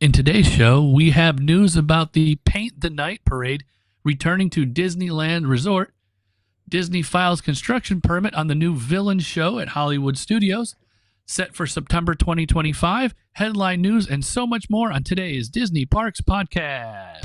In today's show, we have news about the Paint the Night parade returning to Disneyland Resort. Disney files construction permit on the new Villain show at Hollywood Studios, set for September 2025. Headline news and so much more on today's Disney Parks podcast.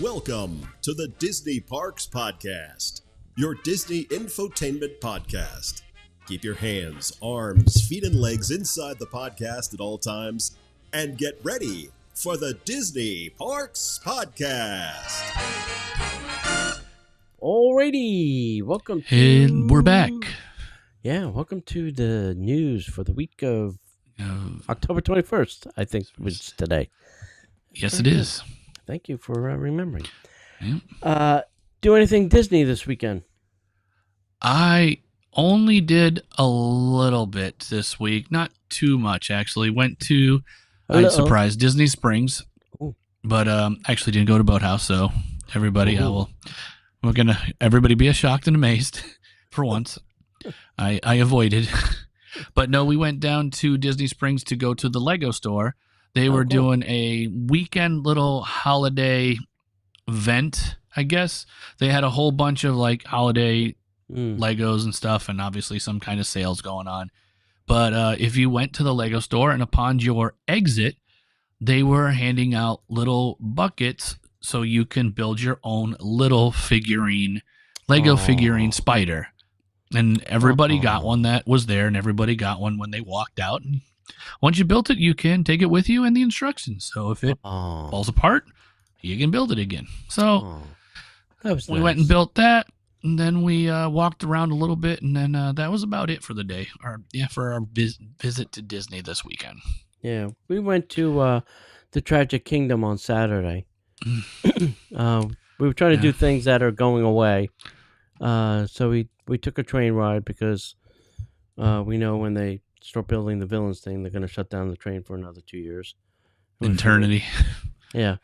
Welcome to the Disney Parks Podcast, your Disney infotainment podcast. Keep your hands, arms, feet, and legs inside the podcast at all times, and get ready for the Disney Parks Podcast. Alrighty, welcome to... And we're back. Yeah, welcome to the news for the week of October 21st, I think was today. Yes, it is. Thank you for remembering. Yeah. Do anything Disney this weekend? I only did a little bit this week. Not too much, actually. Went to, I'm surprised, Disney Springs. Ooh. But actually didn't go to Boathouse, so everybody, we're going to, everybody be shocked and amazed for once. I avoided. But no, we went down to Disney Springs to go to the Lego store. They were doing a weekend little holiday event, I guess. They had a whole bunch of like holiday Legos and stuff, and obviously some kind of sales going on. But if you went to the Lego store and upon your exit, they were handing out little buckets so you can build your own little figurine, Lego figurine spider. And everybody got one that was there, and everybody got one when they walked out. And once you built it, you can take it with you and the instructions. So if it falls apart, you can build it again. So we went and built that, and then we walked around a little bit, and then that was about it for the day. For our visit to Disney this weekend. Yeah, we went to the Tragic Kingdom on Saturday. We were trying to do things that are going away. So we took a train ride because we know when they start building the Villains thing, they're going to shut down the train for another 2 years. Eternity. Yeah.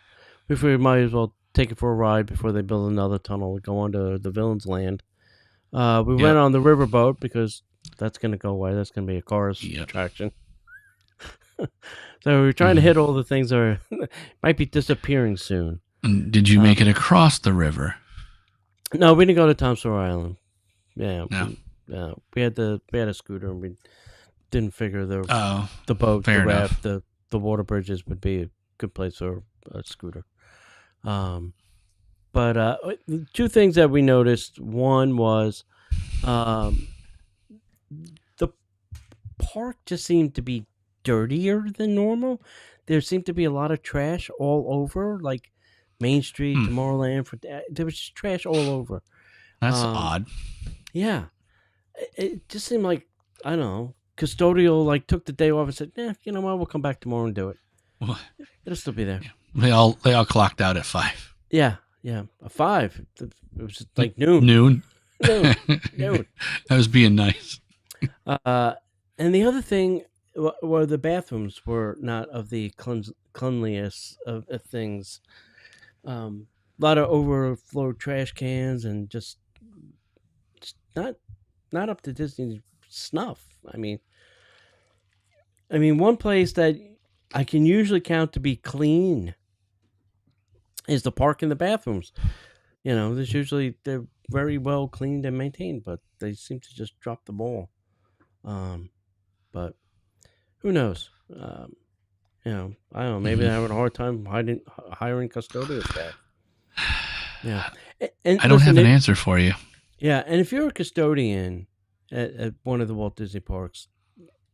We figured we might as well take it for a ride before they build another tunnel and go on to the Villains land. We went on the riverboat because that's going to go away. That's going to be a Cars attraction. So we're trying to hit all the things that might be disappearing soon. And did you make it across the river? No, we didn't go to Tom Sawyer Island. Yeah. No. We had a scooter, and we didn't figure the boat, fair the enough. raft, the water bridges would be a good place for a scooter. But two things that we noticed. One was the park just seemed to be dirtier than normal. There seemed to be a lot of trash all over, like Main Street, Tomorrowland. There was just trash all over. That's odd. Yeah. It just seemed like, I don't know, custodial like took the day off and said, you know what, we'll come back tomorrow and do it. Well, it'll still be there. They all clocked out at 5. Yeah. A 5. It was like noon. Noon. Noon. I was being nice. And the other thing were the bathrooms were not of the cleanliest of things. A lot of overflow trash cans and just not up to Disney snuff. I mean, one place that I can usually count to be clean is the park and the bathrooms. You know, they're very well cleaned and maintained, but they seem to just drop the ball. But who knows? I don't know. Maybe they're having a hard time hiring custodial staff. Yeah, and I don't have an answer for you. Yeah, and if you're a custodian at one of the Walt Disney Parks,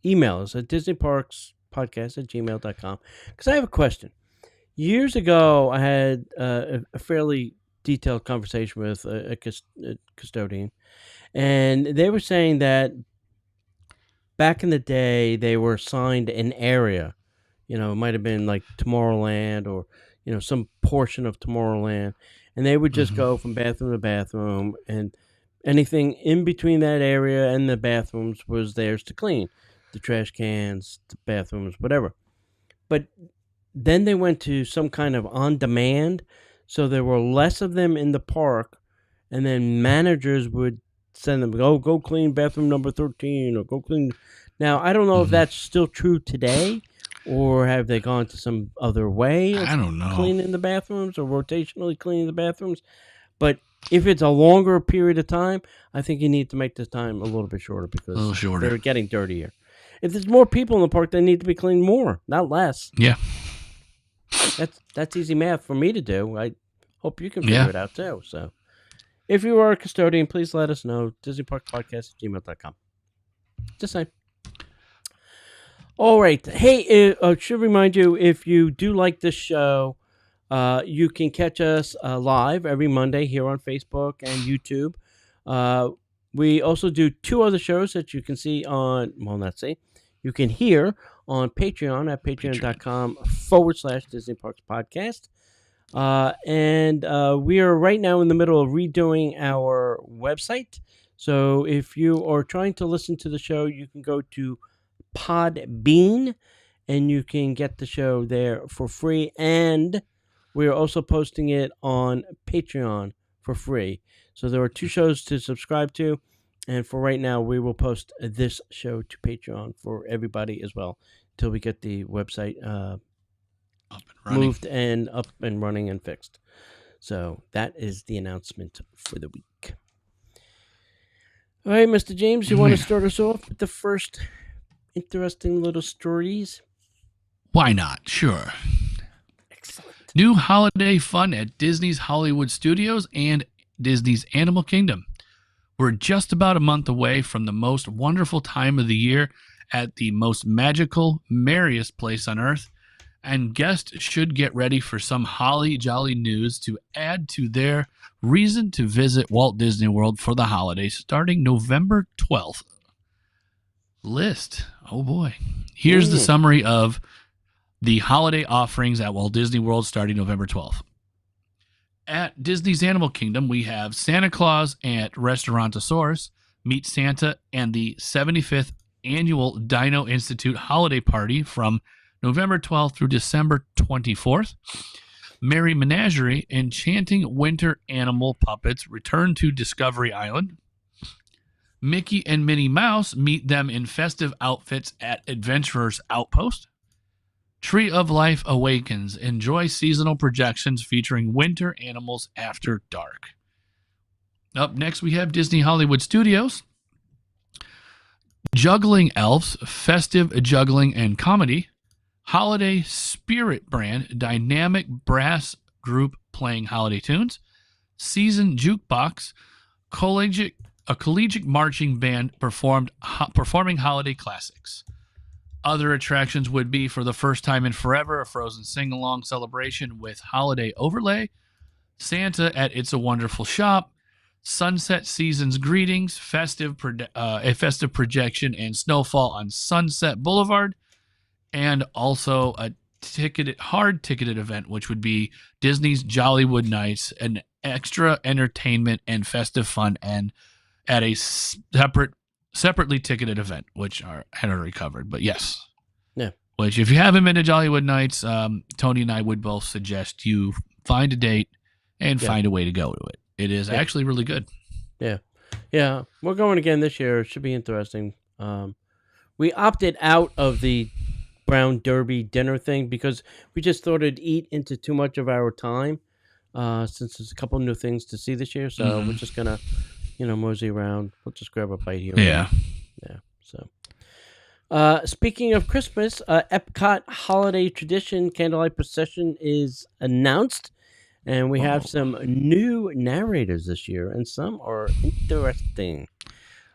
email us at disneyparkspodcast@gmail.com because I have a question. Years ago, I had a fairly detailed conversation with a custodian, and they were saying that back in the day, they were assigned an area. You know, it might have been like Tomorrowland or, some portion of Tomorrowland. And they would just go from bathroom to bathroom, and anything in between that area and the bathrooms was theirs to clean. The trash cans, the bathrooms, whatever. But then they went to some kind of on-demand, so there were less of them in the park, and then managers would send them, go clean bathroom number 13, or go clean. Now, I don't know if that's still true today, or have they gone to some other way of I don't know. cleaning the bathrooms or rotationally cleaning the bathrooms? But if it's a longer period of time, I think you need to make the time a little bit shorter because A little shorter. they're getting dirtier. If there's more people in the park, they need to be cleaned more, not less. Yeah. That's easy math for me to do. I hope you can figure it out too. So if you are a custodian, please let us know. DisneyParkPodcast@gmail.com. Just saying. All right. Hey, I should remind you, if you do like this show, you can catch us live every Monday here on Facebook and YouTube. We also do 2 other shows that you can see on, you can hear on Patreon at patreon.com/Disney Parks Podcast. And we are right now in the middle of redoing our website. So if you are trying to listen to the show, you can go to Podbean and you can get the show there for free. And we are also posting it on Patreon for free. So there are 2 shows to subscribe to. And for right now, we will post this show to Patreon for everybody as well until we get the website moved and up and running and fixed. So that is the announcement for the week. All right, Mr. James, you want to start us off with the first interesting little stories? Why not? Sure. Excellent. New holiday fun at Disney's Hollywood Studios and Disney's Animal Kingdom. We're just about a month away from the most wonderful time of the year at the most magical, merriest place on earth, and guests should get ready for some holly jolly news to add to their reason to visit Walt Disney World for the holidays starting November 12th. List. Oh boy. Here's the summary of the holiday offerings at Walt Disney World starting November 12th. At Disney's Animal Kingdom, we have Santa Claus at Restaurantosaurus, Meet Santa, and the 75th Annual Dino Institute Holiday Party from November 12th through December 24th. Merry Menagerie, enchanting winter animal puppets return to Discovery Island. Mickey and Minnie Mouse meet them in festive outfits at Adventurers Outpost. Tree of Life Awakens. Enjoy seasonal projections featuring winter animals after dark. Up next, we have Disney Hollywood Studios. Juggling Elves, festive juggling and comedy. Holiday Spirit Brand, dynamic brass group playing holiday tunes. Season Jukebox, a collegiate marching band performing holiday classics. Other attractions would be, for the first time in forever, a Frozen sing-along celebration with holiday overlay, Santa at It's a Wonderful Shop, Sunset Season's Greetings, a festive projection and snowfall on Sunset Boulevard, and also a hard ticketed event, which would be Disney's Jollywood Nights, an extra entertainment and festive fun, and at a separately ticketed event, which had already covered. But yes. Yeah. Which, if you haven't been to Jollywood Nights, Tony and I would both suggest you find a date and find a way to go to it. It is actually really good. Yeah. Yeah. We're going again this year. It should be interesting. We opted out of the Brown Derby dinner thing because we just thought it'd eat into too much of our time since there's a couple new things to see this year. So we're just going to, mosey around. We'll just grab a bite here. Yeah. Yeah. So, speaking of Christmas, Epcot Holiday Tradition Candlelight Procession is announced, and we have some new narrators this year, and some are interesting.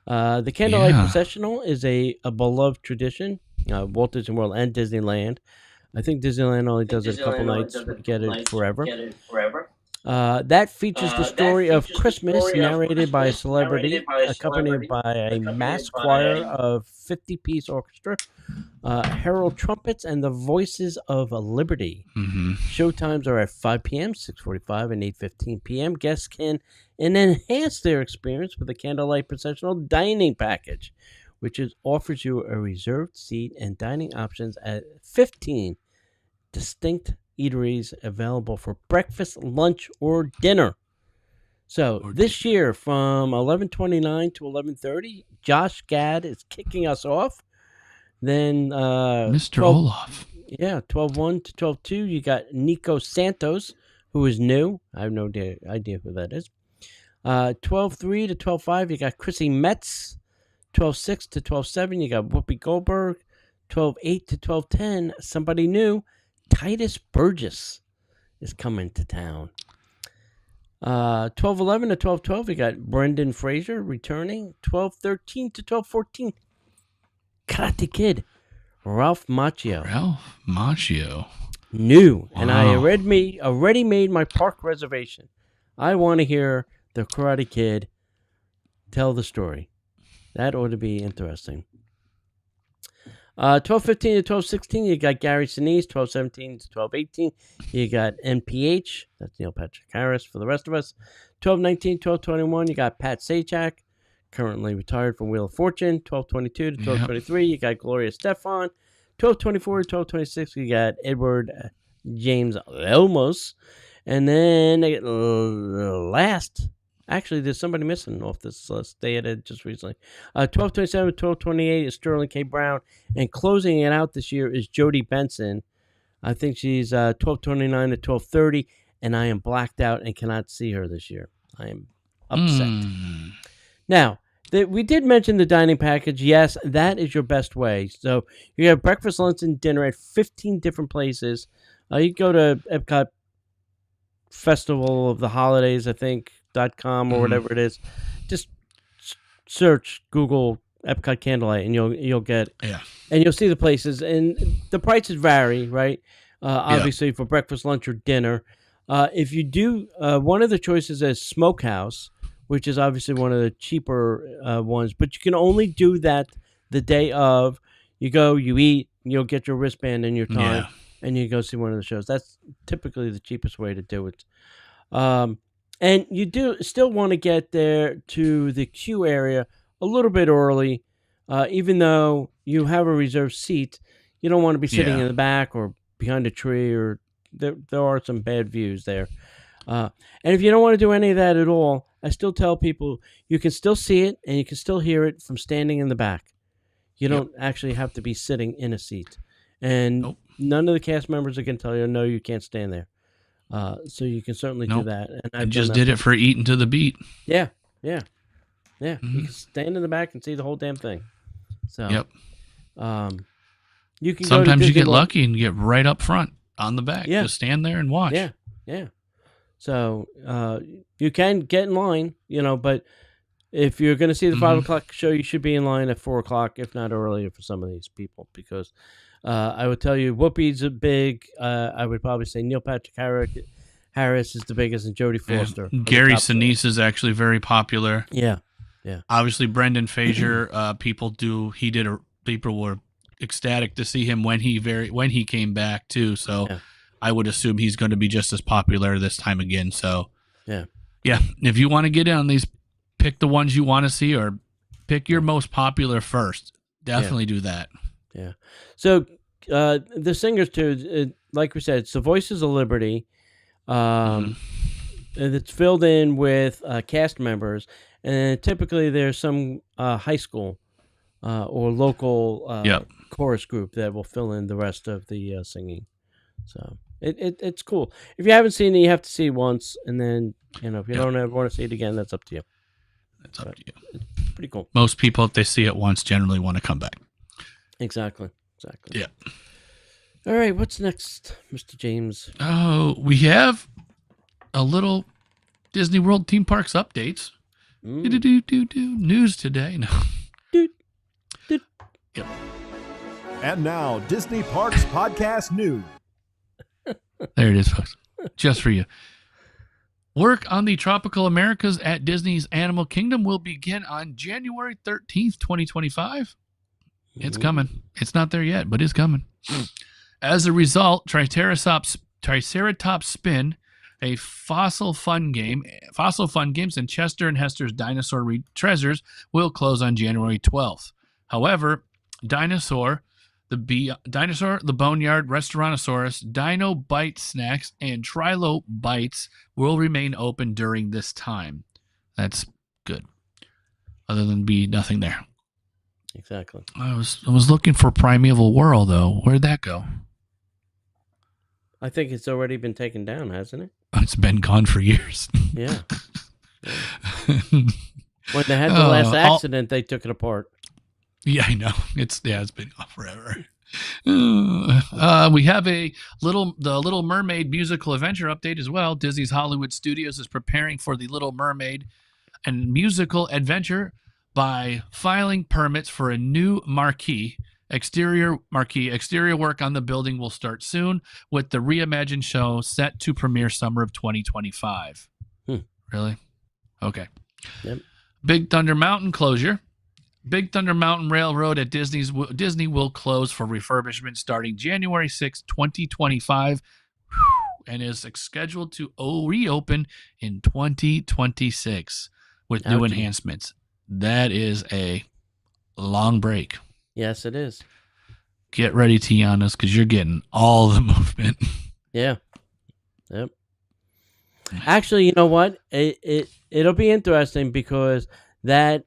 The Candlelight Processional is a beloved tradition, Walt Disney World and Disneyland. I think Disneyland only does it a couple nights, get it forever. That features the story of Christmas narrated by a celebrity, accompanied by a mass choir of 50-piece orchestra, herald trumpets, and the voices of liberty. Showtimes are at 5 p.m., 6:45, and 8:15 p.m. Guests can enhance their experience with a Candlelight Processional dining package, which offers you a reserved seat and dining options at 15 distinct eateries available for breakfast, lunch, or dinner. So this year from 11:29 to 11:30, Josh Gad is kicking us off. Then Mr. Olaf. Yeah, 12-1 to 12-2. You got Nico Santos, who is new. I have no idea who that is. 12-3 to 12-5. You got Chrissy Metz. 12-6 to 12-7. You got Whoopi Goldberg. 12-8 to 12-10. Somebody new. Titus Burgess is coming to town. 12-11 to 12-12. You got Brendan Fraser returning. 12-13 to 12-14. Karate Kid. Ralph Macchio. New. Wow. And I already made my park reservation. I want to hear the Karate Kid tell the story. That ought to be interesting. 12-15 to 12-16, you got Gary Sinise. 12-17 to 12-18, you got NPH. That's Neil Patrick Harris for the rest of us. 12-19, 12-21, you got Pat Sajak, currently retired from Wheel of Fortune. 12-22 to 12-23, you got Gloria Stefan. 12-24 to 12-26, you got Edward James Olmos. And then last... Actually, there's somebody missing off this list. They added just recently. 12-27, 12-28 is Sterling K. Brown. And closing it out this year is Jodie Benson. I think she's 12-29 to 12-30. And I am blacked out and cannot see her this year. I am upset. Now, we did mention the dining package. Yes, that is your best way. So you have breakfast, lunch, and dinner at 15 different places. You go to Epcot Festival of the Holidays, I think. .com or whatever it is, just search Google Epcot Candlelight and you'll get and you'll see the places, and the prices vary, right? Obviously for breakfast, lunch, or dinner. If you do, one of the choices is Smokehouse, which is obviously one of the cheaper ones, but you can only do that the day of. You go, you eat, you'll get your wristband in your time, and you go see one of the shows. That's typically the cheapest way to do it. And you do still want to get there to the queue area a little bit early, even though you have a reserved seat. You don't want to be sitting in the back or behind a tree, or there are some bad views there. And if you don't want to do any of that at all, I still tell people you can still see it and you can still hear it from standing in the back. You don't actually have to be sitting in a seat. And none of the cast members are going to tell you, no, you can't stand there. So you can certainly do that. And I just did it for Eating to the Beat. Yeah. You can stand in the back and see the whole damn thing. So, you can. Sometimes you get lucky and get right up front on the back. Just stand there and watch. Yeah. So you can get in line, but if you're going to see the 5 o'clock show, you should be in line at 4 o'clock, if not earlier, for some of these people, because. I would tell you, Whoopi's a big. I would probably say Neil Patrick Harris is the biggest, and Jodie Foster. Gary Sinise is actually very popular. Yeah. Obviously, Brendan Fraser. People were ecstatic to see him when he came back too. So I would assume he's going to be just as popular this time again. So yeah. If you want to get in on these, pick the ones you want to see, or pick your most popular first. Definitely do that. Yeah. So the singers too, like we said, it's the Voices of Liberty. And it's filled in with cast members, and typically there's some high school or local chorus group that will fill in the rest of the singing. So it's cool. If you haven't seen it, you have to see it once, and then if you don't ever want to see it again, that's up to you. It's up to you. It's pretty cool. Most people, if they see it once, generally want to come back. Exactly. Yeah. All right, what's next, Mr. James? Oh, we have a little Disney World theme parks updates. News today. No. Yep. And now, Disney Parks Podcast News. There it is, folks. Just for you. Work on the Tropical Americas at Disney's Animal Kingdom will begin on January 13th, 2025. It's coming. It's not there yet, but it's coming. As a result, Triceratops Spin, a Fossil Fun Games, and Chester and Hester's Dinosaur Treasures will close on January 12th. However, Dinosaur, the Boneyard, Restaurantosaurus, Dino Bite Snacks, and Trilo Bites will remain open during this time. That's good. Other than be nothing there. Exactly. I was looking for Primeval Whirl, though. Where'd that go? I think it's already been taken down, hasn't it? It's been gone for years. Yeah. When they had the last accident, they took it apart. Yeah, I know. It's been gone forever. We have the Little Mermaid musical adventure update as well. Disney's Hollywood Studios is preparing for the Little Mermaid and musical adventure by filing permits for a new marquee. Exterior work on the building will start soon, with the reimagined show set to premiere summer of 2025. Really? Okay. Yep. Big Thunder Mountain closure. Big Thunder Mountain Railroad at Disney will close for refurbishment starting January 6, 2025, and is scheduled to reopen in 2026 with new enhancements. That is a long break. Yes, it is. Get ready, Tiana's, because you're getting all the movement. Yeah. Yep. Actually, you know what? It'll be interesting because that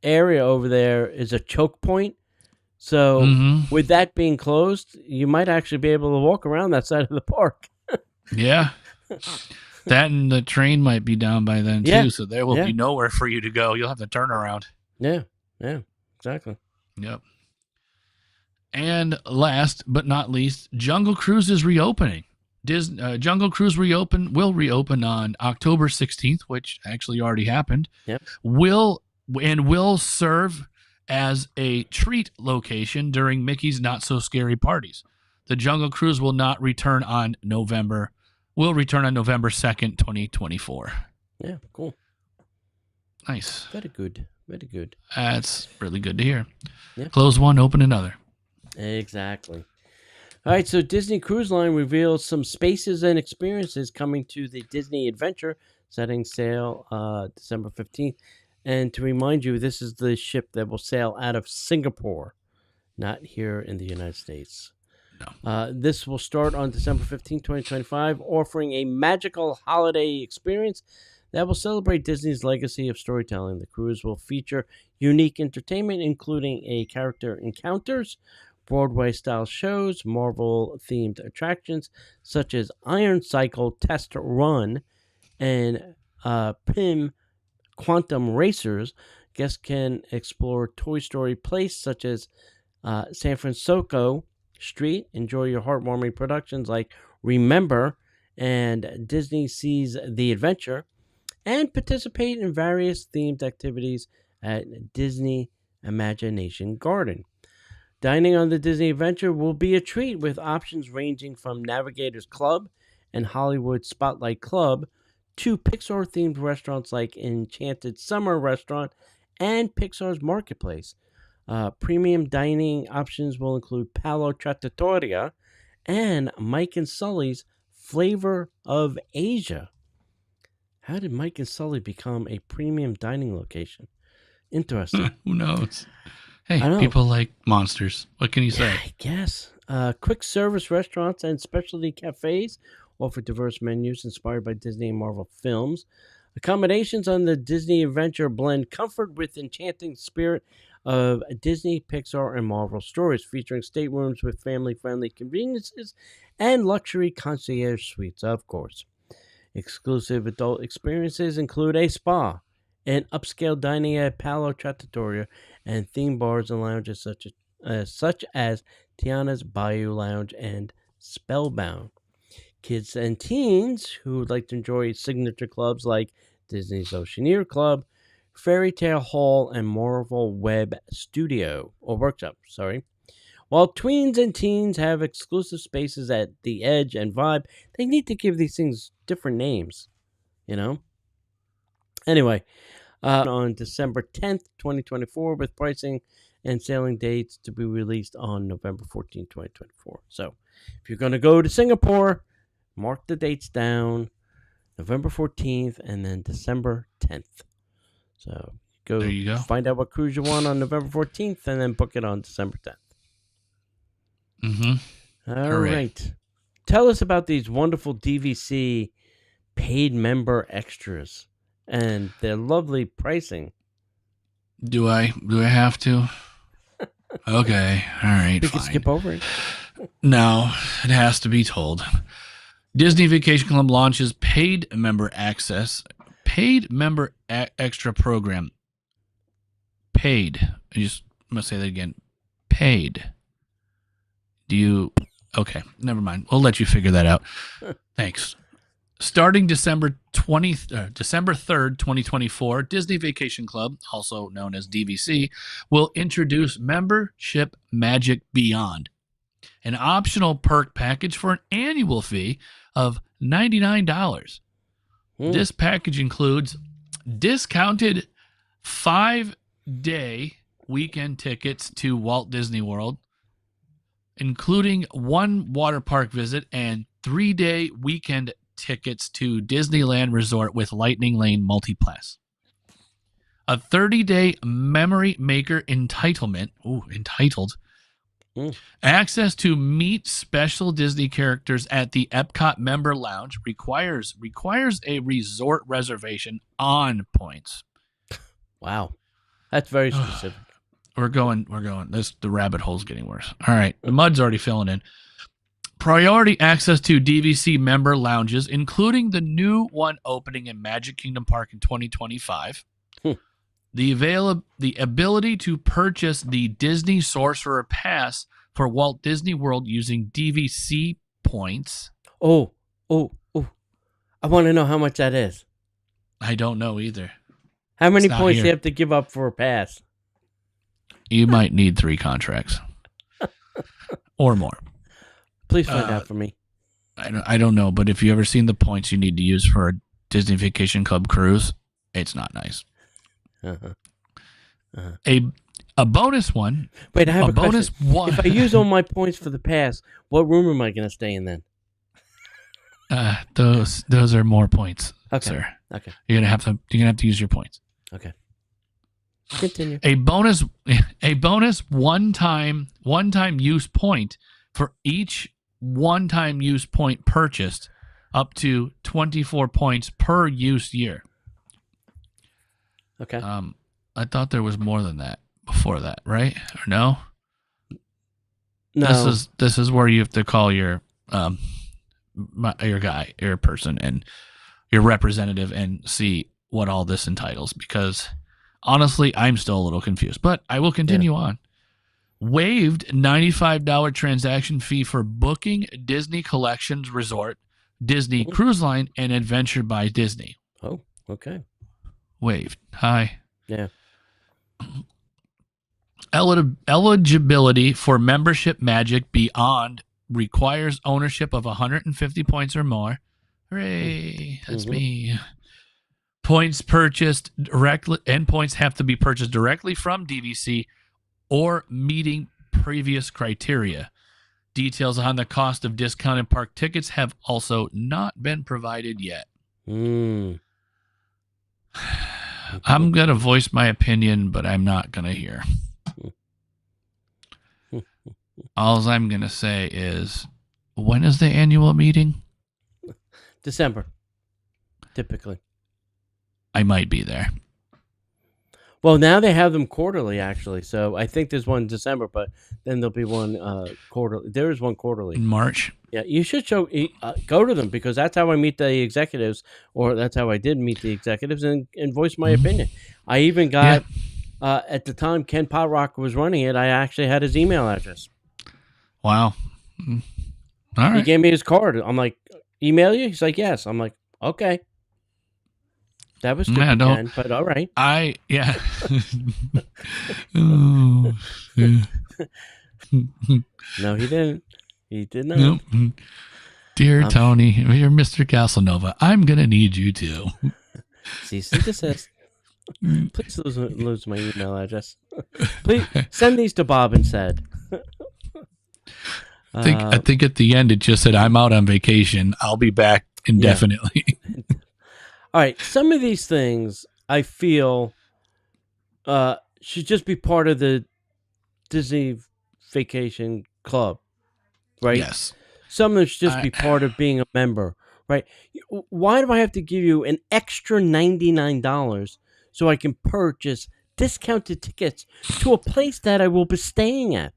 area over there is a choke point. So with that being closed, you might actually be able to walk around that side of the park. Yeah. That and the train might be down by then too, so there will be nowhere for you to go. You'll have to turn around. Yeah, exactly. Yep. And last but not least, Jungle Cruise is reopening. Jungle Cruise will reopen on October 16th, which actually already happened. Yep. Will serve as a treat location during Mickey's Not So Scary Parties. The Jungle Cruise will return on November 2nd, 2024. Yeah, cool. Nice. Very good. That's really good to hear. Yeah. Close one, open another. Exactly. All right, so Disney Cruise Line reveals some spaces and experiences coming to the Disney Adventure, setting sail December 15th. And to remind you, this is the ship that will sail out of Singapore, not here in the United States. No. This will start on December 15th, 2025, offering a magical holiday experience that will celebrate Disney's legacy of storytelling. The cruise will feature unique entertainment, including character encounters, Broadway-style shows, Marvel-themed attractions, such as Iron Cycle Test Run and PIM Quantum Racers. Guests can explore Toy Story Place, such as San Francisco Street, enjoy your heartwarming productions like Remember and Disney Sees the Adventure, and participate in various themed activities at Disney Imagination Garden. Dining on the Disney Adventure will be a treat, with options ranging from Navigators Club and Hollywood Spotlight Club to Pixar-themed restaurants like Enchanted Summer Restaurant and Pixar's Marketplace. Premium dining options will include Palo Trattoria and Mike and Sully's Flavor of Asia. How did Mike and Sully become a premium dining location? Interesting. Who knows? Hey, people like monsters. What can you say? I guess. Quick service restaurants and specialty cafes offer diverse menus inspired by Disney and Marvel films. Accommodations on the Disney Adventure blend comfort with enchanting spirit of Disney, Pixar, and Marvel stories, featuring staterooms with family-friendly conveniences and luxury concierge suites, of course. Exclusive adult experiences include a spa, and upscale dining at Palo Trattoria, and theme bars and lounges such as Tiana's Bayou Lounge and Spellbound. Kids and teens who would like to enjoy signature clubs like Disney's Oceaneer Club, Fairy Tale Hall, and Marvel Web Studio, or Workshop, While tweens and teens have exclusive spaces at The Edge and Vibe, they need to give these things different names, Anyway, on December 10th, 2024, with pricing and sailing dates to be released on November 14th, 2024. So, if you're going to go to Singapore, mark the dates down, November 14th and then December 10th. So, there you go. Find out what cruise you want on November 14th and then book it on December 10th. Mm-hmm. All right. Tell us about these wonderful DVC paid member extras and their lovely pricing. Do I have to? Okay. All right. We can skip over it. No, it has to be told. Disney Vacation Club launches paid member access, paid member extra program. Paid. I'm going to say that again. Paid. Okay, never mind. We'll let you figure that out. Thanks. Starting December 3rd, 2024, Disney Vacation Club, also known as DVC, will introduce Membership Magic Beyond, an optional perk package for an annual fee of $99. This package includes discounted 5-day weekend tickets to Walt Disney World, including 1 water park visit and 3-day weekend tickets to Disneyland Resort with Lightning Lane Multipass. A 30-day Memory Maker entitlement. Entitled. Access to meet special Disney characters at the Epcot Member Lounge requires a resort reservation on points. Wow. That's very specific. We're going. The rabbit hole's getting worse. All right. The mud's already filling in. Priority access to DVC member lounges, including the new one opening in Magic Kingdom Park in 2025. The ability to purchase the Disney Sorcerer Pass for Walt Disney World using DVC points. Oh. I want to know how much that is. I don't know either. How many points do you have to give up for a pass? You might need 3 contracts or more. Please find out for me. I don't know, but if you ever seen the points you need to use for a Disney Vacation Club cruise, it's not nice. A bonus one. Wait, I have a bonus question. one. If I use all my points for the pass, what room am I going to stay in then? Those are more points, sir. Okay. You're gonna have to use your points. Okay. Continue. A bonus one-time use point for each one-time use point purchased, up to 24 points per use year. Okay. I thought there was more than that before that, right? Or no? No. This is where you have to call your person and your representative and see what all this entitles, because honestly, I'm still a little confused, but I will continue on. Waived $95 transaction fee for booking Disney Collections Resort, Disney Cruise Line, and Adventure by Disney. Oh, okay. Waived. Hi. Yeah. Eligibility for Membership Magic Beyond requires ownership of 150 points or more. Hooray. That's me. Points purchased directly, and points have to be purchased directly from DVC or meeting previous criteria. Details on the cost of discounted park tickets have also not been provided yet. Okay. I'm going to voice my opinion, but I'm not going to hear. All I'm going to say is, when is the annual meeting? December, typically. I might be there. Well, now they have them quarterly, actually. So I think there's one in December, but then there'll be one quarterly. There is one quarterly. In March? Yeah, you should go to them, because that's how I meet the executives, or that's how I did meet the executives and voice my opinion. I even got, at the time Ken Potrock was running it, I actually had his email address. Wow. All right. He gave me his card. I'm like, email you? He's like, yes. I'm like, okay. That was good, Ken, but all right. Yeah. Oh, yeah. No, he didn't. He did not. Nope. Dear Tony, you're Mr. Casanova. I'm going to need you to. Cease and desist. Please lose my email address. Please send these to Bob instead. I think at the end it just said, I'm out on vacation. I'll be back indefinitely. Yeah. All right. Some of these things I feel should just be part of the Disney Vacation Club, right? Yes. Some of them should just be part of being a member, right? Why do I have to give you an extra $99 so I can purchase discounted tickets to a place that I will be staying at?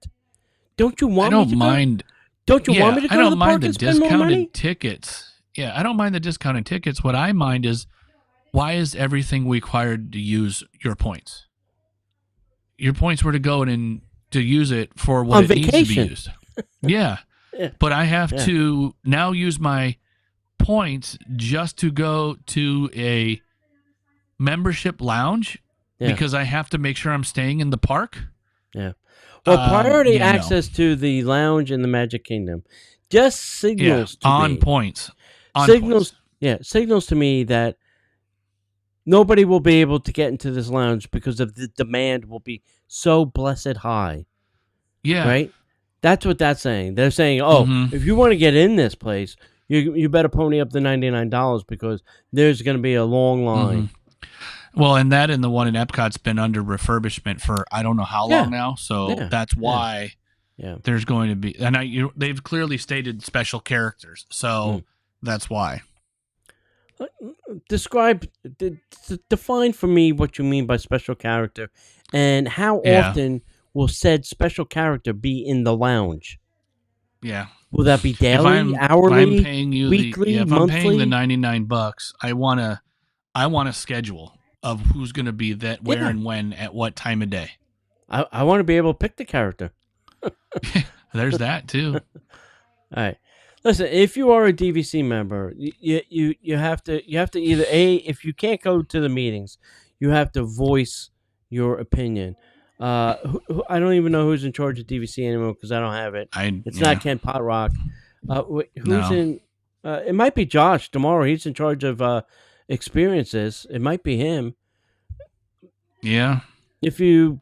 Don't you want me to go? Don't you want me to I go to don't the mind park the and spend more money? discounted tickets. Yeah, I don't mind the discounted tickets. What I mind is, why is everything required to use your points? Your points were to go in and to use it for what On it needs to be vacation. used. Yeah. Yeah. But I have Yeah. to now use my points just to go to a membership lounge Yeah. because I have to make sure I'm staying in the park. Yeah. Well, priority Yeah, no. access to the lounge in the Magic Kingdom just signals to on me. points. On signals. points. Yeah, signals to me that nobody will be able to get into this lounge because of the demand will be so blessed high. Yeah. Right? That's what that's saying. They're saying, Mhm. if you want to get in this place, you better pony up the $99 because there's going to be a long line. Well, and that and the one in Epcot's been under refurbishment for I don't know how long now. So that's why there's going to be, and they've clearly stated special characters. So that's why. Define for me what you mean by special character, and how often will said special character be in the lounge? Yeah. Will that be daily, if hourly, I'm paying you weekly, if monthly? I'm paying the $99, I want a schedule of who's going to be that where and when at what time of day. I want to be able to pick the character. There's that too. All right. Listen, if you are a DVC member, you have to either if you can't go to the meetings, you have to voice your opinion. I don't even know who's in charge of DVC anymore because I don't have it. It's not Ken Potrock. Who's in? It might be Josh tomorrow. He's in charge of experiences. It might be him. Yeah. If you,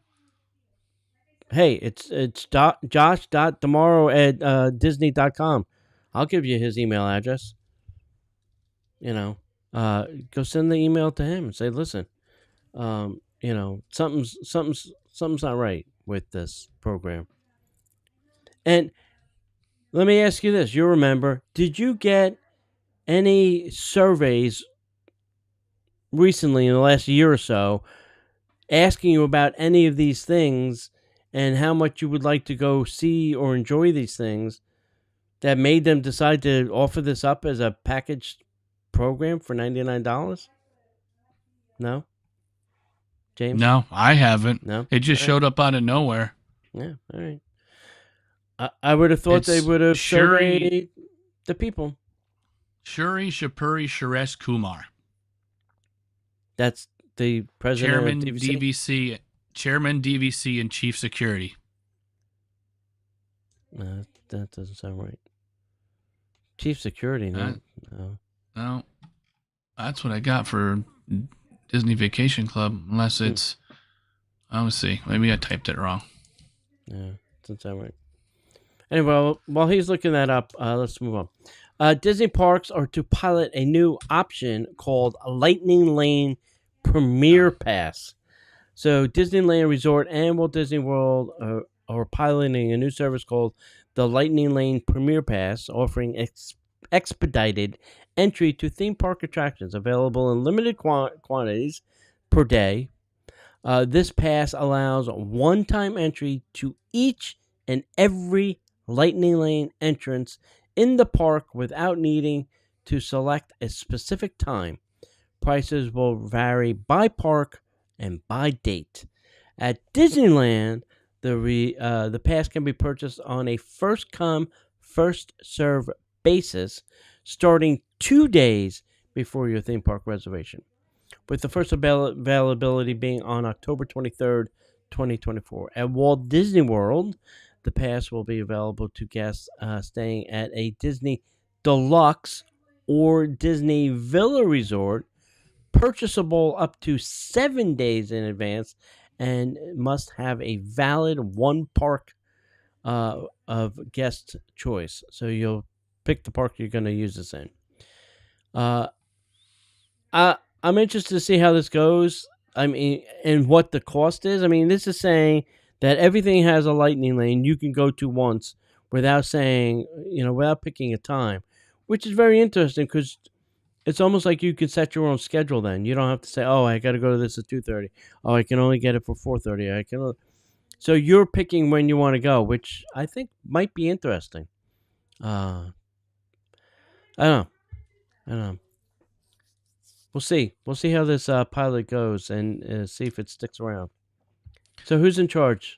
hey, it's josh.tomorrow@disney.com. I'll give you his email address. Go send the email to him and say, listen, something's not right with this program. And let me ask you this: you remember? Did you get any surveys recently in the last year or so asking you about any of these things and how much you would like to go see or enjoy these things that made them decide to offer this up as a packaged program for $99? No? James? No, I haven't. No? It just showed up out of nowhere. Yeah, all right. I would have thought they would have surveyed the people. Shuri Shapuri Suresh Kumar. That's the president of DVC? Chairman DVC and Chief Security. No, that doesn't sound right. Chief Security, no. No. That's what I got for Disney Vacation Club, unless it's... Let's see. Maybe I typed it wrong. Yeah, doesn't sound right. Anyway, while he's looking that up, let's move on. Disney parks are to pilot a new option called Lightning Lane Premier Pass. So Disneyland Resort and Walt Disney World are piloting a new service called the Lightning Lane Premier Pass, offering expedited entry to theme park attractions available in limited quantities per day. This pass allows one-time entry to each and every Lightning Lane entrance in the park without needing to select a specific time. Prices will vary by park and by date. At Disneyland, the pass can be purchased on a first-come, first-served basis starting 2 days before your theme park reservation, with the first availability being on October 23rd, 2024. At Walt Disney World, the pass will be available to guests staying at a Disney Deluxe or Disney Villa Resort, purchasable up to 7 days in advance, and must have a valid one park of guest choice. So you'll pick the park you're going to use this in. I'm interested to see how this goes. I mean, and what the cost is. I mean, this is saying that everything has a lightning lane you can go to once without saying, without picking a time, which is very interesting because it's almost like you could set your own schedule then. You don't have to say, oh, I got to go to this at 2:30. Oh, I can only get it for 4:30. So you're picking when you want to go, which I think might be interesting. I don't know. We'll see. We'll see how this pilot goes and see if it sticks around. So who's in charge?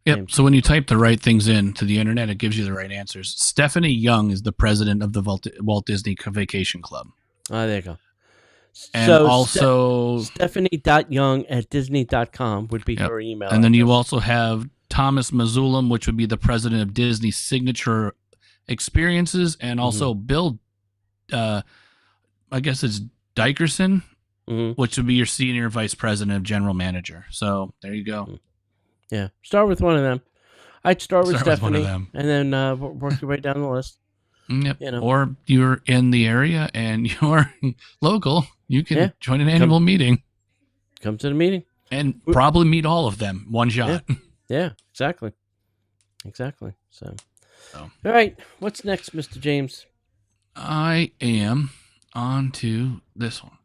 Yep. James? So when you type the right things into the internet, it gives you the right answers. Stephanie Young is the president of the Walt Disney Vacation Club. Oh, there you go. And so also Stephanie.young@disney.com would be her email. And then you also have Thomas Mazzulam, which would be the president of Disney Signature Experiences, and also Bill, I guess it's Dickerson, which would be your senior vice president of general manager. So there you go. Yeah, start with one of them. I'd start with Stephanie, one of them. and then work your way down the list. Yep. Or you're in the area and you're local, you can join an annual meeting. Come to the meeting. And probably meet all of them, one shot. Yeah, exactly. So, all right, what's next, Mr. James? I am on to this one.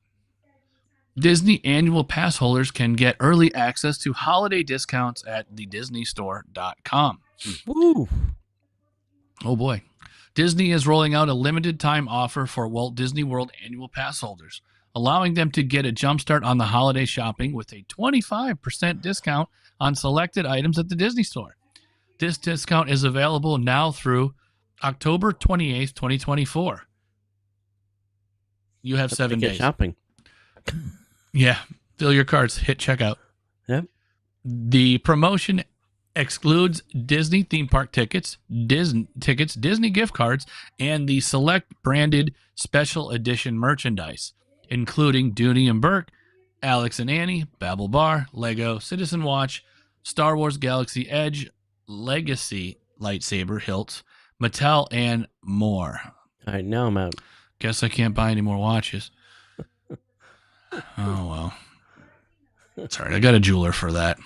Disney annual pass holders can get early access to holiday discounts at thedisneystore.com. Woo! Oh boy. Disney is rolling out a limited time offer for Walt Disney World annual pass holders, allowing them to get a jumpstart on the holiday shopping with a 25% discount on selected items at the Disney Store. This discount is available now through October 28th, 2024. You have 7 days. Shopping. Yeah. Fill your carts. Hit checkout. Yep. The promotion excludes Disney theme park tickets, Disney gift cards, and the select branded special edition merchandise, including Dooney and Burke, Alex and Annie, Babel Bar, Lego, Citizen Watch, Star Wars Galaxy Edge, Legacy lightsaber hilts, Mattel, and more. All right, now I'm out. Guess I can't buy any more watches. Oh, well. It's all right. I got a jeweler for that.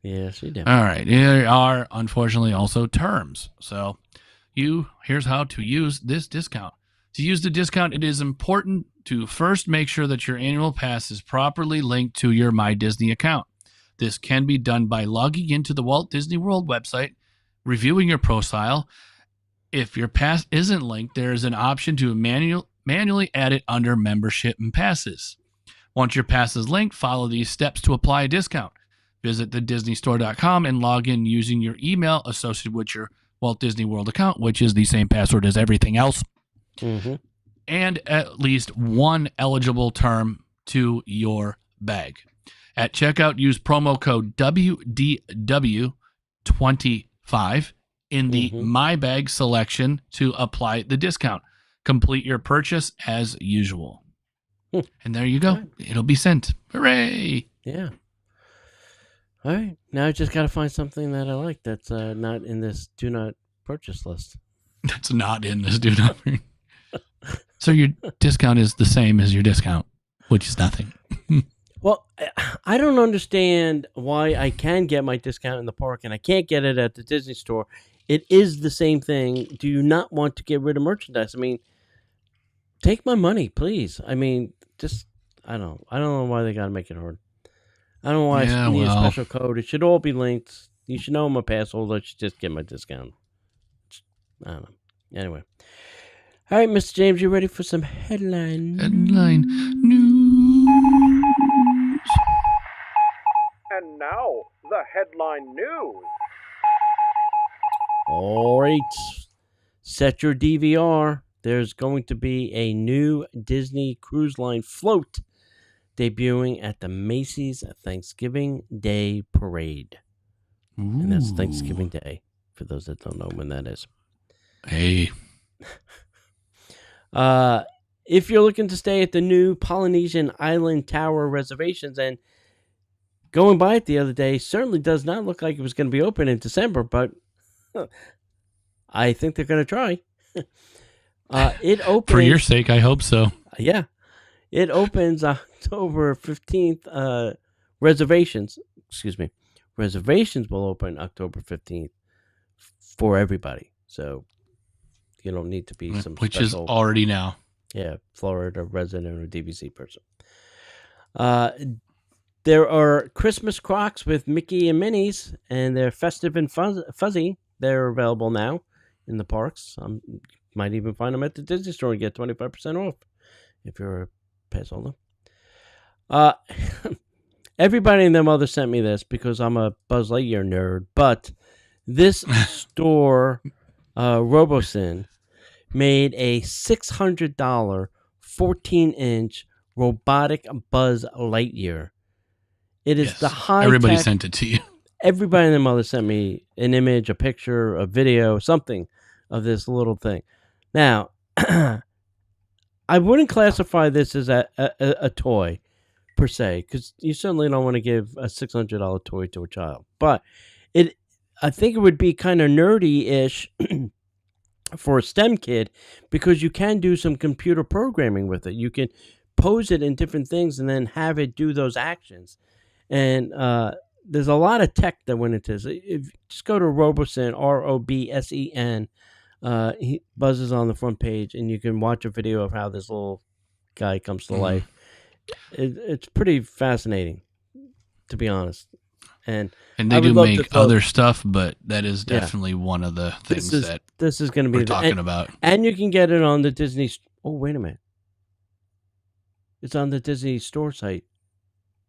Yes, you do. All right. There are, unfortunately, also terms. So here's how to use this discount. To use the discount, it is important to first make sure that your annual pass is properly linked to your My Disney account. This can be done by logging into the Walt Disney World website, reviewing your profile. If your pass isn't linked, there is an option to manually add it under membership and passes. Once your pass is linked, follow these steps to apply a discount. Visit thedisneystore.com and log in using your email associated with your Walt Disney World account, which is the same password as everything else, and at least one eligible term to your bag. At checkout, use promo code WDW25 in the My Bag selection to apply the discount. Complete your purchase as usual. And there you go. Right. It'll be sent. Hooray! Yeah. All right. Now I just got to find something that I like that's not in this do not purchase list. That's not in this do not. So your discount is the same as your discount, which is nothing. Well, I don't understand why I can get my discount in the park and I can't get it at the Disney Store. It is the same thing. Do you not want to get rid of merchandise? I mean, take my money, please. I mean, just I don't know why they got to make it hard. I don't know why I need a special code. It should all be linked. You should know I'm a pass holder. I should just get my discount. I don't know. Anyway. All right, Mr. James, you ready for some headline news? And now, the headline news. All right. Set your DVR. There's going to be a new Disney Cruise Line float debuting at the Macy's Thanksgiving Day Parade. Ooh. And that's Thanksgiving Day, for those that don't know when that is. Hey. If you're looking to stay at the new Polynesian Island Tower reservations, and going by it the other day, certainly does not look like it was going to be open in December, but I think they're going to try. It opens... For your sake, I hope so. Yeah. It opens October 15th. Reservations will open October 15th for everybody. So you don't need to be some which special, is already now. Yeah, Florida resident or DVC person. There are Christmas Crocs with Mickey and Minnie's, and they're festive and fuzzy. They're available now. in the parks. Might even find them at the Disney store and get 25% off if you're a pass holder. Everybody and their mother sent me this because I'm a Buzz Lightyear nerd. But this store, Robocin, made a $600 14-inch robotic Buzz Lightyear. It is the high. Everybody sent it to you. Everybody and their mother sent me an image, a picture, a video, something of this little thing. Now, I wouldn't classify this as a toy per se, because you certainly don't want to give a $600 toy to a child. But I think it would be kind of nerdy-ish for a STEM kid, because you can do some computer programming with it. You can pose it in different things and then have it do those actions. And there's a lot of tech that went into this. Just go to Robocin, ROBSEN. He buzzes on the front page, and you can watch a video of how this little guy comes to life. It's pretty fascinating, to be honest. And they do make other stuff, but that is definitely one of the things this is going to be we're talking about. And you can get it on the Disney. Oh, wait a minute! It's on the Disney store site.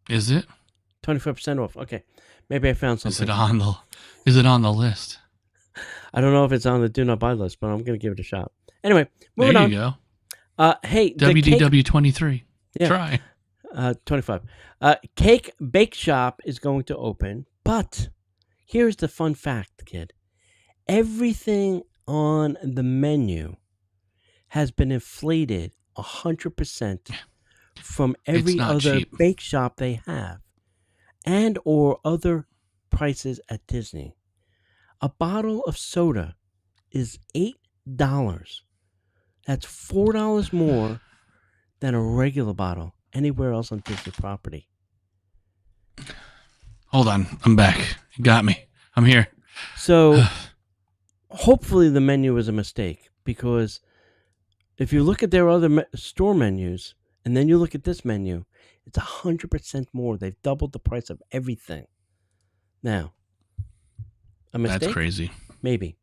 Is it? 25% off. Okay, maybe I found something. Is it on the list? I don't know if it's on the do not buy list, but I'm going to give it a shot. Anyway, moving there on. You go. Hey, WDW23. Yeah. Try. 25. Cake Bake Shop is going to open, but here's the fun fact, kid. Everything on the menu has been inflated 100% from every other cheap bake shop they have, and or other prices at Disney. A bottle of soda is $8. That's $4 more than a regular bottle anywhere else on Disney property. Hold on, I'm back. You got me. I'm here. So hopefully the menu is a mistake, because if you look at their other store menus and then you look at this menu, it's 100% more. They've doubled the price of everything. Now, a mistake? That's crazy. Maybe.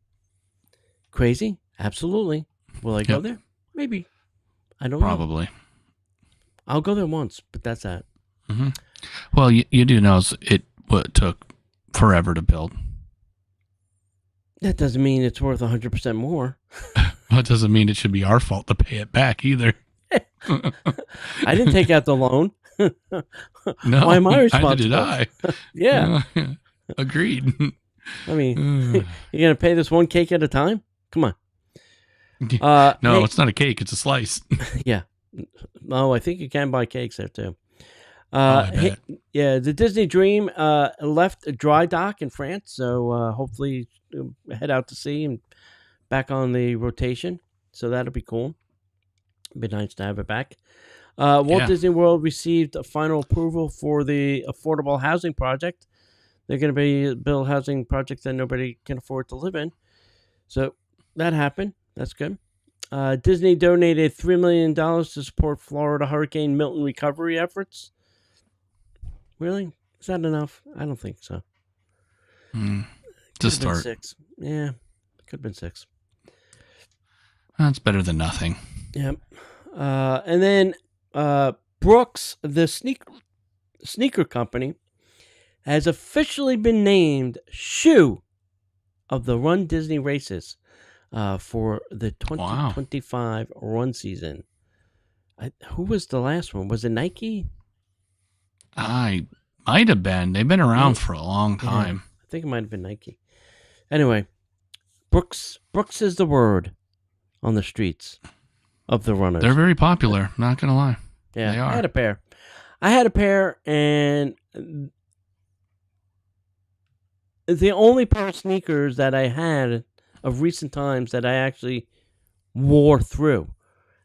Crazy? Absolutely. Will I go there? Maybe. I don't know. Probably. I'll go there once, but that's that. Mm-hmm. Well, you do know it took forever to build. That doesn't mean it's worth 100% more. That doesn't mean it should be our fault to pay it back either. I didn't take out the loan. No, why am I responsible? Did I? Yeah. Agreed. I mean, you're going to pay this one cake at a time? Come on. No, hey, it's not a cake. It's a slice. Yeah. Oh, I think you can buy cakes there too. I bet. Yeah, the Disney Dream left a dry dock in France, so hopefully head out to sea and back on the rotation. So that'll be cool. Be nice to have it back. Walt Disney World received a final approval for the affordable housing project. They're going to build housing projects that nobody can afford to live in. So that happened. That's good. Disney donated $3 million to support Florida Hurricane Milton recovery efforts. Really? Is that enough? I don't think so. To start. 6. Yeah, could have been 6. That's better than nothing. Yep. And then Brooks, the sneaker company, has officially been named shoe of the Run Disney races for the 2025 run season. Who was the last one? Was it Nike? I might have been. They've been around for a long time. Yeah, I think it might have been Nike. Anyway, Brooks is the word on the streets of the runners. They're very popular, not going to lie. Yeah, they are. I had a pair, and the only pair of sneakers that I had of recent times that I actually wore through.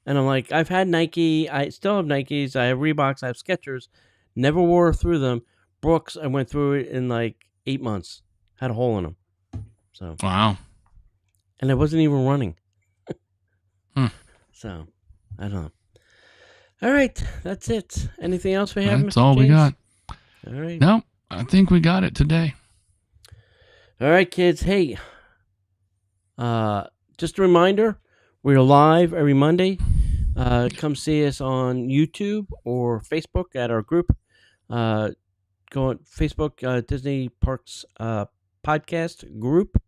And I'm like, I've had Nike, I still have Nikes, I have Reeboks, I have Skechers, never wore through them. Brooks, I went through it in like 8 months. Had a hole in them. So wow. And I wasn't even running. So, I don't know. All right, that's it. Anything else we have? That's Mr. all James? we got. All right. No, I think we got it today. All right, kids. Hey, just a reminder, we're live every Monday. Come see us on YouTube or Facebook at our group. Go on Facebook, Disney Parks Podcast Group,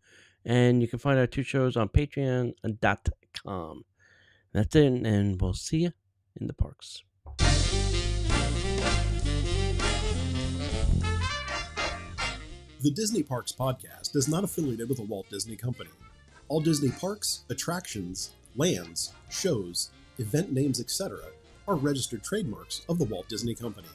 and you can find our 2 shows on patreon.com. That's it, and we'll see you in the parks. The Disney Parks Podcast is not affiliated with the Walt Disney Company. All Disney parks, attractions, lands, shows, event names, etc. are registered trademarks of the Walt Disney Company.